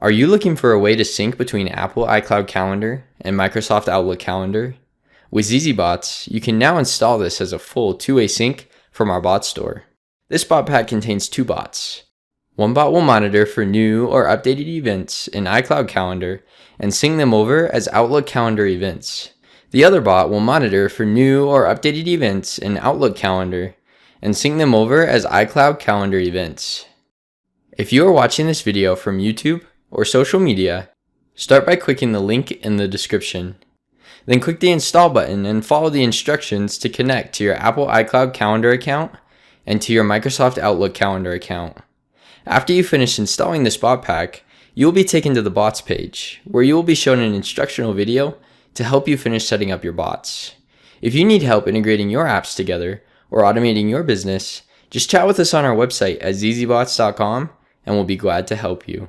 Are you looking for a way to sync between Apple iCloud Calendar and Microsoft Outlook Calendar? With zzBots, you can now install this as a full two-way sync from our bot store. This bot pack contains two bots. One bot will monitor for new or updated events in iCloud Calendar and sync them over as Outlook Calendar events. The other bot will monitor for new or updated events in Outlook Calendar and sync them over as iCloud Calendar events. If you are watching this video from YouTube or social media, start by clicking the link in the description. Then click the install button and follow the instructions to connect to your Apple iCloud Calendar account and to your Microsoft Outlook Calendar account. After you finish installing this bot pack, you will be taken to the bots page, where you will be shown an instructional video to help you finish setting up your bots. If you need help integrating your apps together or automating your business, just chat with us on our website at zzBots.com and we'll be glad to help you.